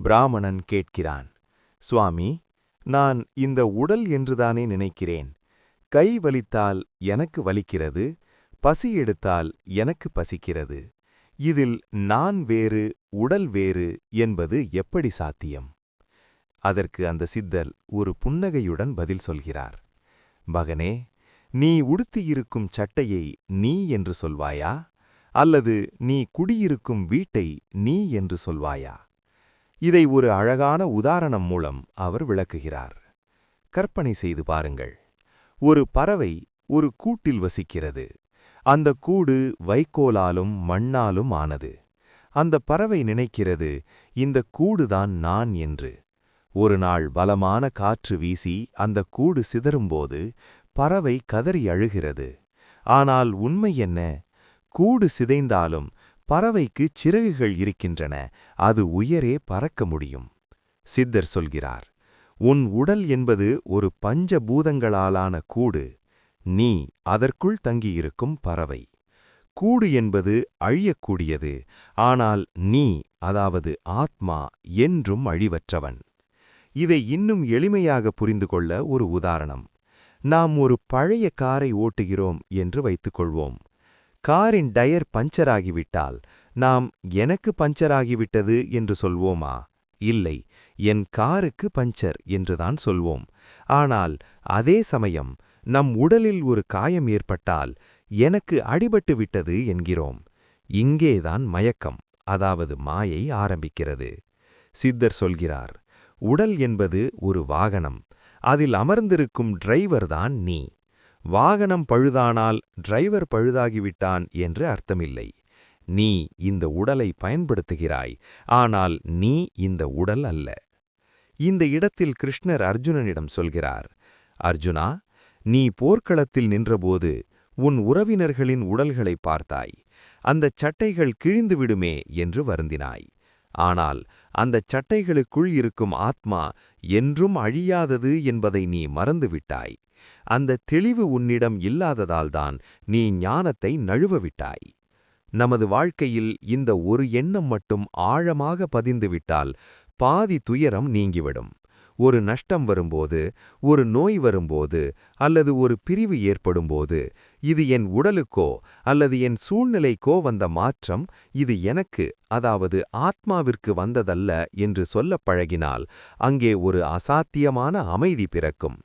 பிராமணன் கேட்கிறான். சுவாமி, நான் இந்த உடல் என்றுதானே நினைக்கிறேன். கை வலித்தால் எனக்கு வலிக்கிறது, பசி எடுத்தால் எனக்கு பசிக்கிறது. இதில் நான் வேறு, உடல் வேறு என்பது எப்படி சாத்தியம்? அதற்கு அந்த சித்தர் ஒரு புன்னகையுடன் பதில் சொல்கிறார். மகனே, நீ உடுத்தியிருக்கும் சட்டையை நீ என்று சொல்வாயா, அல்லது நீ குடியிருக்கும் வீட்டை நீ என்று சொல்வாயா? இதை ஒரு அழகான உதாரணம் மூலம் அவர் விளக்குகிறார். கற்பனை செய்து பாருங்கள். ஒரு பறவை ஒரு கூட்டில் வசிக்கிறது. அந்த கூடு வைக்கோலாலும் மண்ணாலும் ஆனது. அந்த பறவை நினைக்கிறது, இந்த கூடுதான் நான் என்று. ஒரு நாள் பலமான காற்று வீசி அந்த கூடு சிதறும்போது பறவை கதறி அழுகிறது. ஆனால் உண்மை என்ன? கூடு சிதைந்தாலும் பறவைக்கு சிறகுகள் இருக்கின்றன, அது உயரே பறக்க முடியும். சித்தர் சொல்கிறார், உன் உடல் என்பது ஒரு பஞ்சபூதங்களாலான கூடு. நீ அதற்குள் தங்கியிருக்கும் பறவை. கூடு என்பது அழியக்கூடியது, ஆனால் நீ, அதாவது ஆத்மா, என்றும் அழிவற்றவன். இதை இன்னும் எளிமையாக புரிந்து கொள்ள ஒரு உதாரணம். நாம் ஒரு பழைய காரை ஓட்டுகிறோம் என்று வைத்துக்கொள்வோம். காரின் டயர் பஞ்சராகிவிட்டால் நாம் எனக்கு பஞ்சராகிவிட்டது என்று சொல்வோமா? இல்லை, என் காருக்கு பஞ்சர் என்றுதான் சொல்வோம். ஆனால் அதே சமயம் நம் உடலில் ஒரு காயம் ஏற்பட்டால் எனக்கு அடிபட்டு விட்டது என்கிறோம். இங்கேதான் மயக்கம், அதாவது மாயை ஆரம்பிக்கிறது. சித்தர் சொல்கிறார், உடல் என்பது ஒரு வாகனம். அதில் அமர்ந்திருக்கும் டிரைவர்தான் நீ. வாகனம் பழுதானால் டிரைவர் பழுதாகிவிட்டான் என்று அர்த்தமில்லை. நீ இந்த உடலை பயன்படுத்துகிறாய், ஆனால் நீ இந்த உடல் அல்ல. இந்த இடத்தில் கிருஷ்ணர் அர்ஜுனனிடம் சொல்கிறார், அர்ஜுனா, நீ போர்க்களத்தில் நின்றபோது உன் உறவினர்களின் உடல்களை பார்த்தாய். அந்தச் சட்டைகள் கிழிந்து விடுமே என்று வருந்தினாய். ஆனால் அந்தச் சட்டைகளுக்குள் இருக்கும் ஆத்மா என்றும் அழியாதது என்பதை நீ மறந்துவிட்டாய். அந்த தெளிவு உன்னிடம் இல்லாததால்தான் நீ ஞானத்தை நழுவவிட்டாய். நமது வாழ்க்கையில் இந்த ஒரு எண்ணம் மட்டும் ஆழமாக பதிந்துவிட்டால் பாதி துயரம் நீங்கிவிடும். ஒரு நஷ்டம் வரும்போது, ஒரு நோய் வரும்போது, அல்லது ஒரு பிரிவு ஏற்படும்போது, இது என் உடலுக்கோ அல்லது என் சூழ்நிலைக்கோ வந்த மாற்றம், இது எனக்கு, அதாவது ஆத்மாவிற்கு வந்ததல்ல என்று சொல்லப் பழகினால் அங்கே ஒரு அசாத்தியமான அமைதி பிறக்கும்.